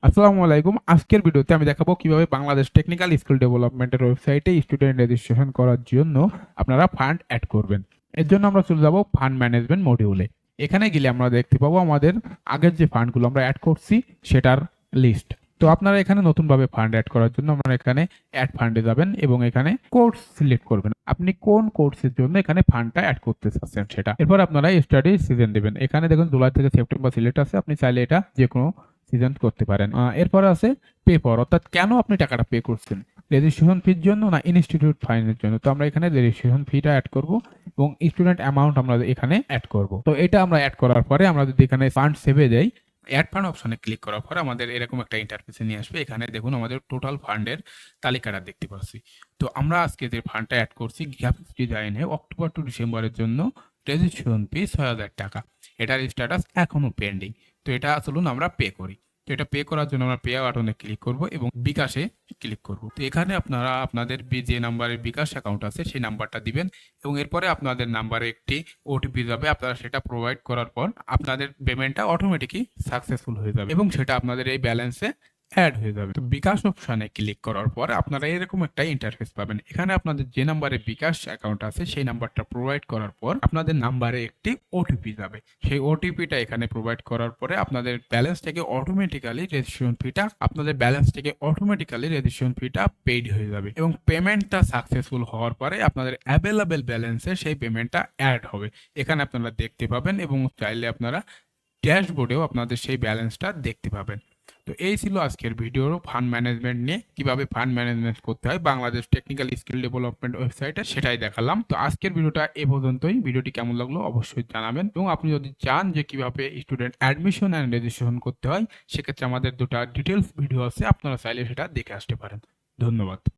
আসসালামু আলাইকুম। আজকের ভিডিওতে আমি দেখাবো কিভাবে বাংলাদেশ টেকনিক্যাল স্কিল ডেভেলপমেন্টের ওয়েবসাইটে স্টুডেন্ট রেজিস্ট্রেশন করার জন্য আপনারা ফান্ড এড করবেন। এর জন্য আমরা চলে যাব ফান্ড ম্যানেজমেন্ট মডিউলে। এখানে গেলে আমরা দেখতে পাবো আমাদের আগের যে ফান্ডগুলো আমরা এড করছি সেটার লিস্ট। তো আপনারা এখানে নতুনভাবে ফান্ড এড করার জন্য আপনারা এখানে এড ফান্ডে যাবেন এবং এখানে কোর্স সিলেক্ট করবেন। আপনি কোন কোর্সের জন্য এখানে ফান্ডটা এড করতে চাচ্ছেন সেটা। এরপর আপনারা স্টাডি সিজন দিবেন। এখানে দেখুন জুলাই থেকে সেপ্টেম্বর সিলেক্ট আছে। আপনি চাইলে এটা যেকোনো সিজন করতে পারেন। এরপর আছে পে ফর, অর্থাৎ কেন আপনি টাকাটা পে করছেন, রেজিস্ট্রেশন ফির জন্য না ইনস্টিটিউট ফাইনের জন্য। তো আমরা এখানে রেজিস্ট্রেশন ফিটা অ্যাড করব এবং স্টুডেন্ট অ্যামাউন্ট আমরা এখানে অ্যাড করব। তো এটা আমরা অ্যাড করার পরে আমরা যদি এখানে ফান্ড সেভে দেই, অ্যাড ফান্ড অপশনে ক্লিক করার পরে আমাদের এরকম একটা ইন্টারফেসে নিয়ে আসবে। এখানে দেখুন আমাদের টোটাল ফান্ডের তালিকাটা দেখতে পাচ্ছি। তো আমরা আজকে যে ফান্ডটা অ্যাড করছি গ্রাফিক্স ডিজাইনে অক্টোবর টু ডিসেম্বরের জন্য রেজিস্ট্রেশন ফি ৬,০০০ টাকা। এটার স্ট্যাটাস এখনো পেন্ডিং। তো এটা চলুন আমরা পে করি। তো এটা পে করার জন্য আমরা পে বাটনে ক্লিক করব এবং বিকাশে ক্লিক করব। তো এখানে আপনারা আপনাদের যে নাম্বারে বিকাশ অ্যাকাউন্ট আছে সেই নাম্বারটা দিবেন এবং এরপরে আপনাদের নাম্বারে একটি ওটিপি যাবে। আপনারা সেটা প্রোভাইড করার পর আপনাদের পেমেন্টটা অটোমেটিকই সাকসেসফুল হয়ে যাবে এবং সেটা আপনাদের এই ব্যালেন্সে অ্যাড হয়ে যাবে। তো বিকাশ অপশনে ক্লিক করার পর আপনারা এরকম একটা ইন্টারফেস পাবেন। এখানে আপনাদের যে নাম্বারে বিকাশ অ্যাকাউন্ট আছে সেই নাম্বারটা প্রোভাইড করার পর আপনাদের নাম্বারে একটি ওটিপি যাবে। সেই ওটিপিটা এখানে প্রোভাইড করার পরে আপনাদের ব্যালেন্স থেকে অটোমেটিক্যালি রেজিস্ট্রেশন ফিটা পেইড হয়ে যাবে এবং পেমেন্টটা সাকসেসফুল হওয়ার পরে আপনাদের অ্যাভেলেবেল ব্যালেন্সে সেই পেমেন্টটা অ্যাড হবে। এখানে আপনারা দেখতে পাবেন এবং চাইলে আপনারা ড্যাশবোর্ডেও আপনাদের সেই ব্যালেন্সটা দেখতে পাবেন। তো এই ছিল আজকের ভিডিওর ফান্ড ম্যানেজমেন্ট নিয়ে, কিভাবে ফান্ড ম্যানেজমেন্ট করতে হয় বাংলাদেশ টেকনিক্যাল স্কিল ডেভেলপমেন্ট ওয়েবসাইটে, সেটাই দেখালাম। তো আজকের ভিডিওটা এ পর্যন্তই। ভিডিওটি কেমন লাগলো অবশ্যই জানাবেন এবং আপনি যদি চান যে কিভাবে স্টুডেন্ট অ্যাডমিশন অ্যান্ড রেজিস্ট্রেশন করতে হয় সেক্ষেত্রে আমাদের দুটো ডিটেলস ভিডিও আছে, আপনারা চাইলে সেটা দেখে আসতে পারেন। ধন্যবাদ।